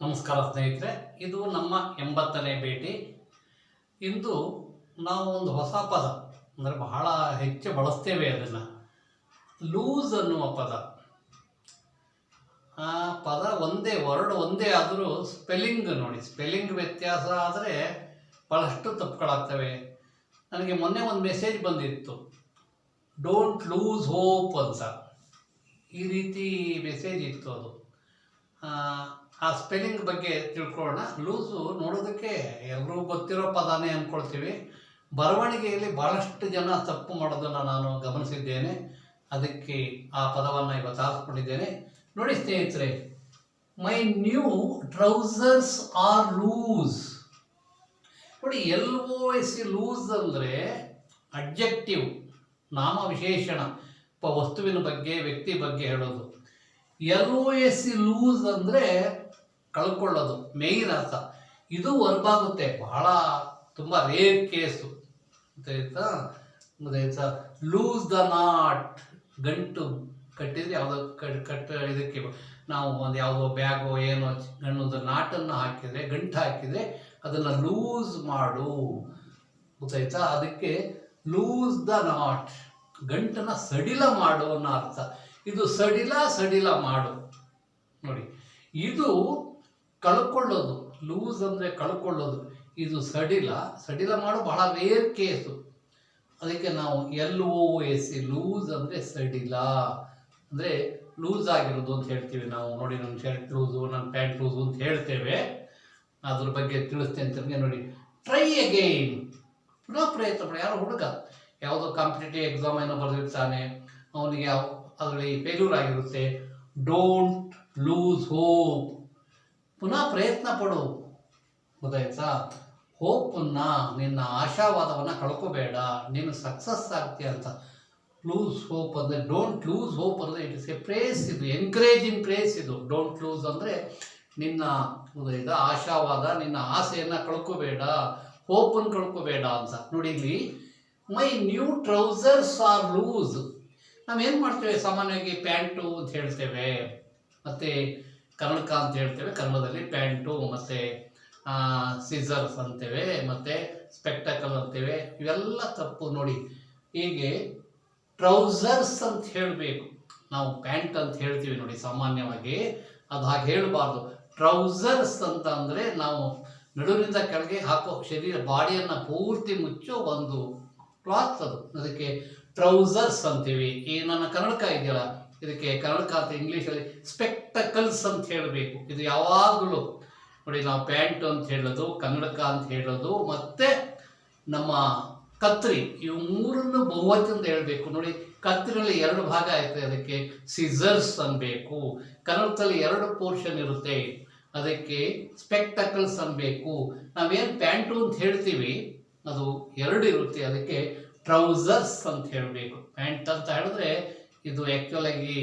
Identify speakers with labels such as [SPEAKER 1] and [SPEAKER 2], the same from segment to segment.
[SPEAKER 1] ನಮಸ್ಕಾರ ಸ್ನೇಹಿತರೆ, ಇದು ನಮ್ಮ 80ನೇ ಭೇಟಿ. ಇಂದು ನಾವು ಒಂದು ಹೊಸ ಪದ, ಅಂದರೆ ಬಹಳ ಹೆಚ್ಚು ಬಳಸ್ತೇವೆ ಅದನ್ನು, ಲೂಸ್ ಅನ್ನುವ ಪದ. ಆ ಪದ ಒಂದೇ, ವರ್ಡ್ ಒಂದೇ ಆದರೂ ಸ್ಪೆಲ್ಲಿಂಗ್ ನೋಡಿ, ಸ್ಪೆಲ್ಲಿಂಗ್ ವ್ಯತ್ಯಾಸ ಆದರೆ ಭಾಳಷ್ಟು ತಪ್ಪುಗಳಾಗ್ತವೆ. ನನಗೆ ಮೊನ್ನೆ ಒಂದು ಮೆಸೇಜ್ ಬಂದಿತ್ತು, ಡೋಂಟ್ ಲೂಸ್ ಹೋಪ್ ಅಂತ. ಈ ರೀತಿ ಮೆಸೇಜ್ ಇತ್ತು. ಅದು ಆ ಸ್ಪೆಲ್ಲಿಂಗ್ ಬಗ್ಗೆ ತಿಳ್ಕೊಳ್ಳೋಣ. ಲೂಸು ನೋಡೋದಕ್ಕೆ ಎಲ್ಲರೂ ಗೊತ್ತಿರೋ ಪದನೇ ಅಂದ್ಕೊಳ್ತೀವಿ. ಬರವಣಿಗೆಯಲ್ಲಿ ಭಾಳಷ್ಟು ಜನ ತಪ್ಪು ಮಾಡೋದನ್ನು ನಾನು ಗಮನಿಸಿದ್ದೇನೆ. ಅದಕ್ಕೆ ಆ ಪದವನ್ನು ಇವತ್ತು ಆರಿಸ್ಕೊಂಡಿದ್ದೇನೆ. ನೋಡಿ ಸ್ನೇಹಿತರೆ, my new trousers are loose. ನೋಡಿ, LOS ಲೂಸ್ ಅಂದರೆ ಅಡ್ಜೆಕ್ಟಿವ್, ನಾಮ ವಿಶೇಷಣ, ವಸ್ತುವಿನ ಬಗ್ಗೆ, ವ್ಯಕ್ತಿ ಬಗ್ಗೆ ಹೇಳೋದು. LOS ಲೂಸ್ ಅಂದರೆ ಕಳ್ಕೊಳ್ಳೋದು, ಮೇಯ್ನ್ ಅರ್ಥ. ಇದು ವರ್ಬಾಗುತ್ತೆ, ಬಹಳ ತುಂಬ ರೇರ್ ಕೇಸು. ಗೊತ್ತಾಯ್ತಾ? ಲೂಸ್ ದ ನಾಟ್, ಗಂಟು ಕಟ್ಟಿದರೆ ಯಾವುದೋ ಇದಕ್ಕೆ ನಾವು ಒಂದು ಯಾವುದೋ ಬ್ಯಾಗೋ ಏನೋ ಗಣ್ಣದ ನಾಟನ್ನು ಹಾಕಿದರೆ, ಗಂಟು ಹಾಕಿದರೆ ಅದನ್ನು ಲೂಸ್ ಮಾಡು. ಗೊತ್ತಾಯ್ತಾ? ಅದಕ್ಕೆ ಲೂಸ್ ದ ನಾಟ್, ಗಂಟನ್ನು ಸಡಿಲ ಮಾಡು ಅನ್ನೋ ಅರ್ಥ. ಇದು ಸಡಿಲ ಮಾಡು. ನೋಡಿ, ಇದು ಕಳ್ಕೊಳ್ಳೋದು. ಲೂಸ್ ಅಂದರೆ ಕಳ್ಕೊಳ್ಳೋದು, ಇದು ಸಡಿಲ ಮಾಡು ಬಹಳ ರೇರ್ ಕೇಸು. ಅದಕ್ಕೆ ನಾವು LOS ಲೂಸ್ ಅಂದರೆ ಸಡಿಲ, ಅಂದರೆ ಲೂಸ್ ಆಗಿರೋದು ಅಂತ ಹೇಳ್ತೀವಿ ನಾವು. ನೋಡಿ, ನನ್ನ ಶರ್ಟ್ ಲೂಸು, ನನ್ನ ಪ್ಯಾಂಟ್ ಲೂಸು ಅಂತ ಹೇಳ್ತೇವೆ. ಅದ್ರ ಬಗ್ಗೆ ತಿಳಿಸ್ತೇನೆ ತಮಗೆ. ನೋಡಿ, ಟ್ರೈ ಅಗೈನ್, ಪುನಃ ಪ್ರಯತ್ನ ಮಾಡಿ. ಯಾರೋ ಹುಡುಗ ಯಾವುದೋ ಕಾಂಪಿಟೇಟಿವ್ ಎಕ್ಸಾಮ್ ಏನೋ ಬರೆದಿರ್ತಾನೆ, ಅವನಿಗೆ ಅದರಲ್ಲಿ ಫೇಲ್ಯೂರ್ ಆಗಿರುತ್ತೆ. ಡೋಂಟ್ ಲೂಸ್ ಹೋಪ್, ಪುನಃ ಪ್ರಯತ್ನ ಪಡು. ಗೊತ್ತಾಯ್ತಾ? ಹೋಪನ್ನು, ನಿನ್ನ ಆಶಾವಾದವನ್ನು ಕಳ್ಕೋಬೇಡ, ನೀನು ಸಕ್ಸಸ್ ಆಗ್ತೀಯ ಅಂತ. ಲೂಸ್ ಹೋಪ್ ಅಂದರೆ, ಡೋಂಟ್ ಲೂಸ್ ಹೋಪ್ ಅಂದರೆ ಇಟ್ ಇಸ್ ಎ ಪ್ರೇಸ್. ಇದು ಎನ್ಕರೇಜಿಂಗ್ ಪ್ರೇಸ್. ಇದು ಡೋಂಟ್ ಲೂಸ್ ಅಂದರೆ ನಿನ್ನ ಆಶಾವಾದ, ನಿನ್ನ ಆಸೆಯನ್ನು ಕಳ್ಕೋಬೇಡ, ಹೋಪನ್ನು ಕಳ್ಕೋಬೇಡ ಅಂತ. ನೋಡಿ, ಇಲ್ಲಿ my new trousers are loose. ನಾವೇನು ಮಾಡ್ತೇವೆ ಸಾಮಾನ್ಯವಾಗಿ, ಪ್ಯಾಂಟು ಅಂತ ಹೇಳ್ತೇವೆ, ಮತ್ತು ಕನ್ನಡಕ ಅಂತ ಹೇಳ್ತೇವೆ. ಕನ್ನಡದಲ್ಲಿ ಪ್ಯಾಂಟು, ಮತ್ತು ಸೀಸರ್ಸ್ ಅಂತೇವೆ, ಮತ್ತು ಸ್ಪೆಕ್ಟಕಲ್ ಅಂತೇವೆ. ಇವೆಲ್ಲ ತಪ್ಪು. ನೋಡಿ, ಹೀಗೆ ಟ್ರೌಸರ್ಸ್ ಅಂತ ಹೇಳಬೇಕು. ನಾವು ಪ್ಯಾಂಟ್ ಅಂತ ಹೇಳ್ತೀವಿ ನೋಡಿ ಸಾಮಾನ್ಯವಾಗಿ, ಅದು ಹಾಗೆ ಹೇಳಬಾರ್ದು. ಟ್ರೌಸರ್ಸ್ ಅಂತ ಅಂದರೆ ನಾವು ನಡುವಿನಿಂದ ಕೆಳಗೆ ಹಾಕೋ, ಶರೀರ ಬಾಡಿಯನ್ನು ಪೂರ್ತಿ ಮುಚ್ಚೋ ಒಂದು ಕ್ಲಾತ್ ಅದು. ಅದಕ್ಕೆ ಟ್ರೌಸರ್ಸ್ ಅಂತೀವಿ. ಈ ನನ್ನ ಕನ್ನಡಕ ಇದೆಯಲ್ಲ, ಇದಕ್ಕೆ ಕನ್ನಡಕ ಅಂತ ಇಂಗ್ಲೀಷಲ್ಲಿ ಸ್ಪೆಕ್ಟಕಲ್ಸ್ ಅಂತ ಹೇಳಬೇಕು. ಇದು ಯಾವಾಗಲೂ ನೋಡಿ, ನಾವು ಪ್ಯಾಂಟ್ ಅಂತ ಹೇಳೋದು, ಕನ್ನಡಕ ಅಂತ ಹೇಳೋದು, ಮತ್ತು ನಮ್ಮ ಕತ್ರಿ, ಇವು ಮೂರನ್ನು ಬಹುವಚನದಿಂದ ಹೇಳಬೇಕು. ನೋಡಿ, ಕತ್ರಿಯಲ್ಲಿ 2 ಭಾಗ ಆಯ್ತು, ಅದಕ್ಕೆ ಸಿಸರ್ಸ್ ಅನ್ಬೇಕು. ಕನ್ನಡದಲ್ಲಿ 2 ಪೋರ್ಷನ್ ಇರುತ್ತೆ, ಅದಕ್ಕೆ ಸ್ಪೆಕ್ಟಕಲ್ಸ್ ಅನ್ಬೇಕು. ನಾವೇನು ಪ್ಯಾಂಟು ಅಂತ ಹೇಳ್ತೀವಿ ಅದು 2 ಇರುತ್ತೆ, ಅದಕ್ಕೆ ಟ್ರೌಸರ್ಸ್ ಅಂತ ಹೇಳಬೇಕು. ಪ್ಯಾಂಟ್ ಅಂತ ಹೇಳಿದ್ರೆ ಇದು ಆ್ಯಕ್ಚುಲಾಗಿ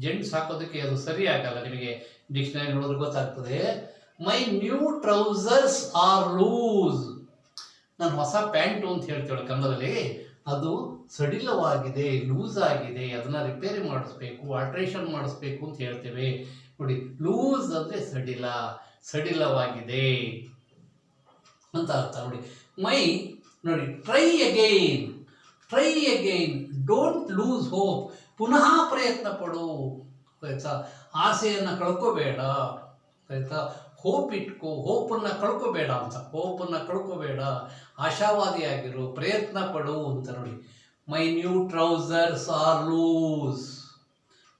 [SPEAKER 1] ಜೆಂಟ್ಸ್ ಹಾಕೋದಕ್ಕೆ ಅದು ಸರಿ ಆಗಲ್ಲ. ನಿಮಗೆ ಡಿಕ್ಷನರಿ ನೋಡಿದ್ರೆ ಗೊತ್ತಾಗ್ತದೆ. My new trousers are loose. ನಾನು ಹೊಸ ಪ್ಯಾಂಟು ಅಂತ ಹೇಳ್ತೇವೆ ಕನ್ನಡದಲ್ಲಿ, ಅದು ಸಡಿಲವಾಗಿದೆ, ಲೂಸ್ ಆಗಿದೆ, ಅದನ್ನು ರಿಪೇರಿ ಮಾಡಿಸ್ಬೇಕು, ಆಲ್ಟ್ರೇಷನ್ ಮಾಡಿಸ್ಬೇಕು ಅಂತ ಹೇಳ್ತೇವೆ. ನೋಡಿ, ಲೂಸ್ ಅಂದರೆ ಸಡಿಲವಾಗಿದೆ ಅಂತ ಅರ್ಥ. ನೋಡಿ, ನೋಡಿ, try again, don't lose hope, ಪುನಃ ಪ್ರಯತ್ನ ಪಡು. ಆಯ್ತಾ? ಆಸೆಯನ್ನು ಕಳ್ಕೋಬೇಡ. ಆಯ್ತಾ? ಹೋಪ್ ಇಟ್ಕೋ, ಹೋಪನ್ನು ಕಳ್ಕೋಬೇಡ ಅಂತ. ಹೋಪನ್ನು ಕಳ್ಕೋಬೇಡ, ಆಶಾವಾದಿಯಾಗಿರು, ಪ್ರಯತ್ನ ಪಡು ಅಂತ. ನೋಡಿ, my new trousers are loose.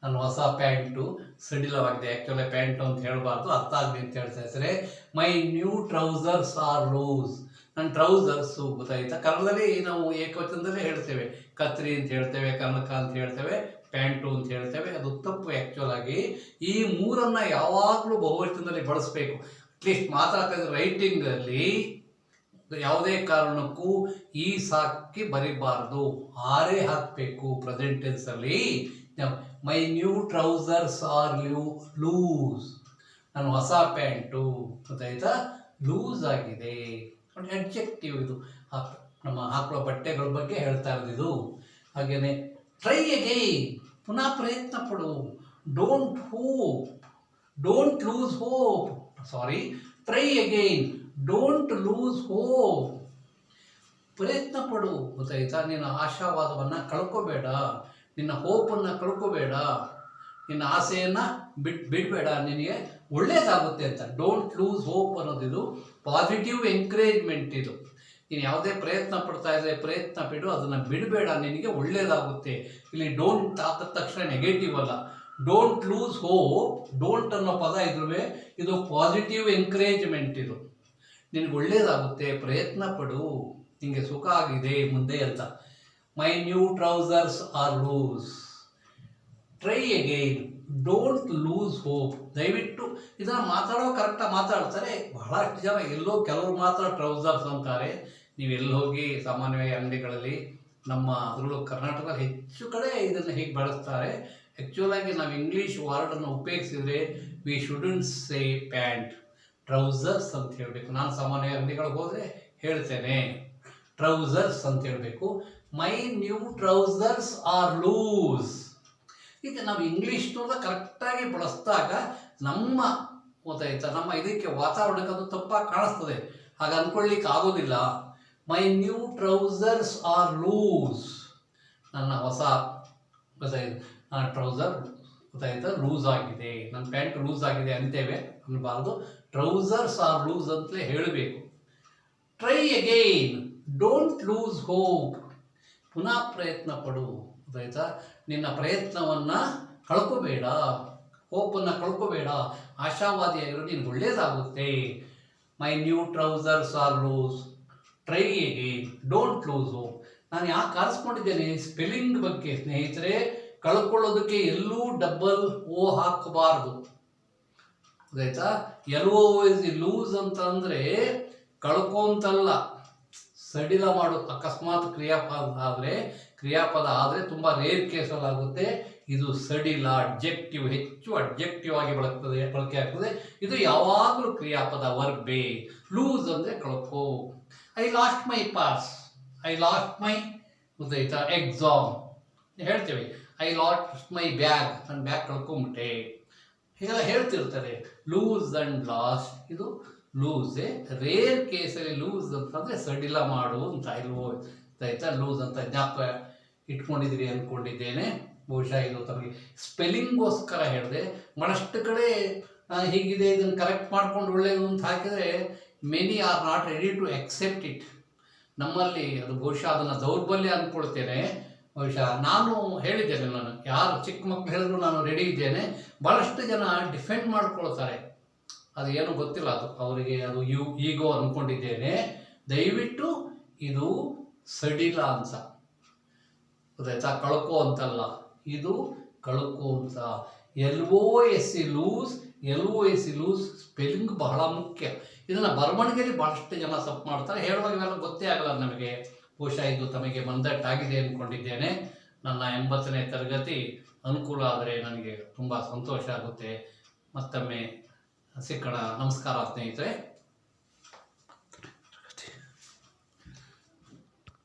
[SPEAKER 1] ನನ್ನ ಹೊಸ ಪ್ಯಾಂಟು ಸಡಿಲವಾಗಿದೆ. ಆ್ಯಕ್ಚುಲಿ ಪ್ಯಾಂಟು ಅಂತ ಹೇಳಬಾರ್ದು, ಅರ್ಥ ಆಗಲಿ ಅಂತ ಹೇಳ್ತಾ ಇದ್ದಾರೆ. My new trousers are loose. ನನ್ನ ಟ್ರೌಸರ್ಸು, ಗೊತ್ತಾಯ್ತಾ? ಕನ್ನಡದಲ್ಲಿ ನಾವು ಏಕವಚನದಲ್ಲೇ ಹೇಳ್ತೇವೆ. ಕತ್ರಿ ಅಂತ ಹೇಳ್ತೇವೆ, ಕನ್ನಡಕ ಅಂತ ಹೇಳ್ತೇವೆ, ಪ್ಯಾಂಟು ಅಂತ ಹೇಳ್ತೇವೆ. ಅದು ತಪ್ಪು. ಆ್ಯಕ್ಚುಲಾಗಿ ಈ ಮೂರನ್ನು ಯಾವಾಗಲೂ ಬಹುವಚನದಲ್ಲಿ ಬಳಸಬೇಕು. ಅಟ್ಲೀಸ್ಟ್ ಮಾತಾಡ್ತಾ ರೈಟಿಂಗಲ್ಲಿ ಯಾವುದೇ ಕಾರಣಕ್ಕೂ ಈ ಸಾಕಿ ಬರೀಬಾರ್ದು, ಆರೇ ಹಾಕಬೇಕು ಪ್ರೆಸೆಂಟ್ ಟೆನ್ಸಲ್ಲಿ. My new trousers are loose. ನನ್ನ ಹೊಸ ಪ್ಯಾಂಟು, ಗೊತ್ತಾಯ್ತಾ, ಲೂಸ್ ಆಗಿದೆ. ಅಡ್ಜೆಕ್ಟಿವ್ ಇದು, ನಮ್ಮ ಹಾಕುವ ಬಟ್ಟೆಗಳ ಬಗ್ಗೆ ಹೇಳ್ತಾ ಇರೋದು. ಹಾಗೆಯೇ ಟ್ರೈ ಅಗೈನ್, ಪುನಃ ಪ್ರಯತ್ನ ಪಡು. Don't lose hope, try again, don't lose hope. ಪ್ರಯತ್ನ ಪಡು, ಗೊತ್ತಾಯ್ತಾ? ನಿನ್ನ ಆಶಾವಾದವನ್ನು ಕಳ್ಕೋಬೇಡ, ನಿನ್ನ ಹೋಪನ್ನು ಕಳ್ಕೋಬೇಡ, ನಿನ್ನ ಆಸೆಯನ್ನು ಬಿಡಬೇಡ, ನಿನಗೆ ಒಳ್ಳೇದಾಗುತ್ತೆ ಅಂತ. ಡೋಂಟ್ ಲೂಸ್ ಹೋಪ್ ಅನ್ನೋದಿದು ಪಾಸಿಟಿವ್ ಎಂಕರೇಜ್ಮೆಂಟ್. ಇದು ನೀನು ಯಾವುದೇ ಪ್ರಯತ್ನ ಪಡ್ತಾ ಇದ್ದರೆ ಪ್ರಯತ್ನ ಬಿಡು, ಅದನ್ನು ಬಿಡಬೇಡ, ನಿನಗೆ ಒಳ್ಳೇದಾಗುತ್ತೆ. ಇಲ್ಲಿ ಡೋಂಟ್ ಆದ ತಕ್ಷಣ ನೆಗೆಟಿವ್ ಅಲ್ಲ. ಡೋಂಟ್ ಲೂಸ್ ಹೋಪ್, ಡೋಂಟ್ ಅನ್ನೋ ಪದ ಇದ್ರೂ ಇದು ಪಾಸಿಟಿವ್ ಎಂಕರೇಜ್ಮೆಂಟ್. ಇದು ನಿನಗೆ ಒಳ್ಳೇದಾಗುತ್ತೆ, ಪ್ರಯತ್ನ ಪಡು, ನಿನಗೆ ಸುಖ ಆಗಿದೆ ಮುಂದೆ ಅಂತ. My new trousers are loose, try again, don't lose hope. ದಯವಿಟ್ಟು ಇದನ್ನು ಮಾತಾಡೋ ಕರೆಕ್ಟಾಗಿ ಮಾತಾಡ್ತಾರೆ. ಬಹಳಷ್ಟು ಜನ ಎಲ್ಲೋ ಕೆಲವರು ಮಾತ್ರ ಟ್ರೌಸರ್ಸ್ ಅಂತಾರೆ. ನೀವು ಎಲ್ಲಿ ಹೋಗಿ ಸಾಮಾನ್ಯವಾಗಿ ಅಂಗಡಿಗಳಲ್ಲಿ, ನಮ್ಮ ಅದರಲ್ಲೂ ಕರ್ನಾಟಕದಲ್ಲಿ ಹೆಚ್ಚು ಕಡೆ ಇದನ್ನು ಹೀಗೆ ಬಳಸ್ತಾರೆ. ಆ್ಯಕ್ಚುಲಾಗಿ ನಾವು ಇಂಗ್ಲೀಷ್ ವರ್ಡನ್ನು ಉಪಯೋಗಿಸಿದರೆ ವಿ ಶುಡಂಟ್ ಸೇ ಪ್ಯಾಂಟ್, ಟ್ರೌಸರ್ಸ್ ಅಂತ ಹೇಳಬೇಕು. ನಾನು ಸಾಮಾನ್ಯ ಅಂಗಡಿಗಳಿಗೆ ಹೋದರೆ ಹೇಳ್ತೇನೆ ಟ್ರೌಸರ್ಸ್ ಅಂತ ಹೇಳಬೇಕು. My new trousers are loose. ಈಗ ನಾವು ಇಂಗ್ಲೀಷ್ನ ಕರೆಕ್ಟಾಗಿ ಬಳಸಿದಾಗ ನಮ್ಮ ಗೊತ್ತಾಯ್ತಾ, ನಮ್ಮ ಇದಕ್ಕೆ ವಾತಾವರಣಕ್ಕೆ ಅದು ತಪ್ಪಾಗಿ ಕಾಣಿಸ್ತದೆ. ಹಾಗೆ ಅಂದ್ಕೊಳ್ಳಿಕ್ಕೆ ಆಗೋದಿಲ್ಲ. My new trousers are loose, ನನ್ನ ಹೊಸ ಗೊತ್ತಾಯ್ತು, ನನ್ನ ಟ್ರೌಸರ್ ಗೊತ್ತಾಯ್ತಾ ಲೂಸ್ ಆಗಿದೆ, ನನ್ನ ಪ್ಯಾಂಟ್ ಲೂಸ್ ಆಗಿದೆ ಅಂತೇವೆ ಅನ್ನಬಾರ್ದು. ಟ್ರೌಸರ್ಸ್ ಆರ್ ಲೂಸ್ ಅಂತಲೇ ಹೇಳಬೇಕು. Try again, don't lose hope. ಪುನಃ ಪ್ರಯತ್ನ ಪಡು, ಗೊತ್ತಾಯ್ತಾ? ನಿನ್ನ ಪ್ರಯತ್ನವನ್ನು ಕಳ್ಕೋಬೇಡ, ಹೋಪನ್ನು ಕಳ್ಕೋಬೇಡ, ಆಶಾವಾದಿಯಾಗಿರೋ ನಿನ್ಗೆ ಒಳ್ಳೇದಾಗುತ್ತೆ. My new trousers are loose, try again, don't lose hope. ನಾನು ಯಾಕೆ ಆರಿಸ್ಕೊಂಡಿದ್ದೇನೆ ಸ್ಪೆಲ್ಲಿಂಗ್ ಬಗ್ಗೆ ಸ್ನೇಹಿತರೆ. ಕಳ್ಕೊಳ್ಳೋದಕ್ಕೆ ಎಲ್ಲೂ ಡಬಲ್ ಓ ಹಾಕಬಾರ್ದು, ಗೊತ್ತಾಯ್ತಾ? ಲೂಸ್ ಅಂತ ಅಂದರೆ ಕಳ್ಕೊಂತಲ್ಲ, ಸಡಿಲ ಮಾಡು. ಅಕಸ್ಮಾತ್ ಕ್ರಿಯಾಪದ ಆದರೆ ತುಂಬ ರೇರ್ ಕೇಸಲ್ಲಾಗುತ್ತೆ. ಇದು ಸಡಿಲ, ಅಡ್ಜೆಕ್ಟಿವ್, ಹೆಚ್ಚು ಅಡ್ಜೆಕ್ಟಿವ್ ಆಗಿ ಬಳಕೆ ಆಗ್ತದೆ. ಇದು ಯಾವಾಗಲೂ ಕ್ರಿಯಾಪದ, ವರ್ಬೆ. ಲೂಸ್ ಅಂದರೆ ಕಳ್ಕೋ. I lost my pass, I lost my ಗೊತ್ತಾಯ್ತಾ ಎಕ್ಸಾಮ್ ಹೇಳ್ತೇವೆ. ಐ ಲಾಸ್ಟ್ ಮೈ ಬ್ಯಾಗ್, ನನ್ನ ಬ್ಯಾಗ್ ಕಳ್ಕೊಂಬಿಟ್ಟೆ, ಹೀಗೆಲ್ಲ ಹೇಳ್ತಿರ್ತಾರೆ. ಲೂಸ್ ಆ್ಯಂಡ್ ಲಾಸ್ಟ್, ಇದು ಲೂಸೇ. ರೇರ್ ಕೇಸಲ್ಲಿ ಲೂಸ್ ಅಂತಂದರೆ ಸಡಿಲ ಮಾಡು ಅಂತ. ಇಲ್ವೋ ಆಯ್ತಾ? ಲೂಸ್ ಅಂತ ಜ್ಞಾಪಕ ಇಟ್ಕೊಂಡಿದ್ದೀರಿ ಅಂದ್ಕೊಂಡಿದ್ದೇನೆ. ಬಹುಶಃ ಇದು ತಮಗೆ ಸ್ಪೆಲ್ಲಿಂಗೋಸ್ಕರ ಹೇಳಿದೆ. ಬಹಳಷ್ಟು ಕಡೆ ಹೀಗಿದೆ, ಇದನ್ನು ಕರೆಕ್ಟ್ ಮಾಡ್ಕೊಂಡು ಒಳ್ಳೆಯದು ಅಂತ ಹಾಕಿದರೆ many are not ready to accept it. ನಮ್ಮಲ್ಲಿ ಅದು ಬಹುಶಃ ಅದನ್ನು ದೌರ್ಬಲ್ಯ ಅಂದ್ಕೊಳ್ತೇನೆ. ಬಹುಶಃ ನಾನು ಹೇಳಿದ್ದೇನೆ, ನಾನು ಯಾರು ಚಿಕ್ಕ ಮಕ್ಕಳು ಹೇಳಿದ್ರು ನಾನು ರೆಡಿ ಇದ್ದೇನೆ. ಭಾಳಷ್ಟು ಜನ ಡಿಫೆಂಡ್ ಮಾಡ್ಕೊಳ್ತಾರೆ, ಅದು ಏನು ಗೊತ್ತಿಲ್ಲ, ಅದು ಅವರಿಗೆ ಅದು ಈಗೋ ಅಂದ್ಕೊಂಡಿದ್ದೇನೆ. ದಯವಿಟ್ಟು ಇದು ಸಡಿಲ ಅಂತ, ಗೊತ್ತಾಯ್ತಾ? ಕಳ್ಕೋ ಅಂತಲ್ಲ, ಇದು ಕಳ್ಕೋ ಅಂತ. LOS ಲೂಸ್ ಸ್ಪೆಲ್ಲಿಂಗ್ ಬಹಳ ಮುಖ್ಯ. ಇದನ್ನು ಬರವಣಿಗೆಯಲ್ಲಿ ಭಾಳಷ್ಟು ಜನ ತಪ್ಪು ಮಾಡ್ತಾರೆ. ಹೇಳುವಾಗ ಇವೆಲ್ಲ ಗೊತ್ತೇ ಆಗಲ್ಲ ನಮಗೆ. ಬಹುಶಃ ಇದು ತಮಗೆ ಮಂದಟ್ಟಾಗಿದೆ ಅಂದ್ಕೊಂಡಿದ್ದೇನೆ. ನನ್ನ 80ನೇ ತರಗತಿ ಅನುಕೂಲ ಆದರೆ ನನಗೆ ತುಂಬ ಸಂತೋಷ ಆಗುತ್ತೆ. ಮತ್ತೊಮ್ಮೆ ಸಿಕ್ಕಣ. ನಮಸ್ಕಾರ ಸ್ನೇಹಿತರೆ.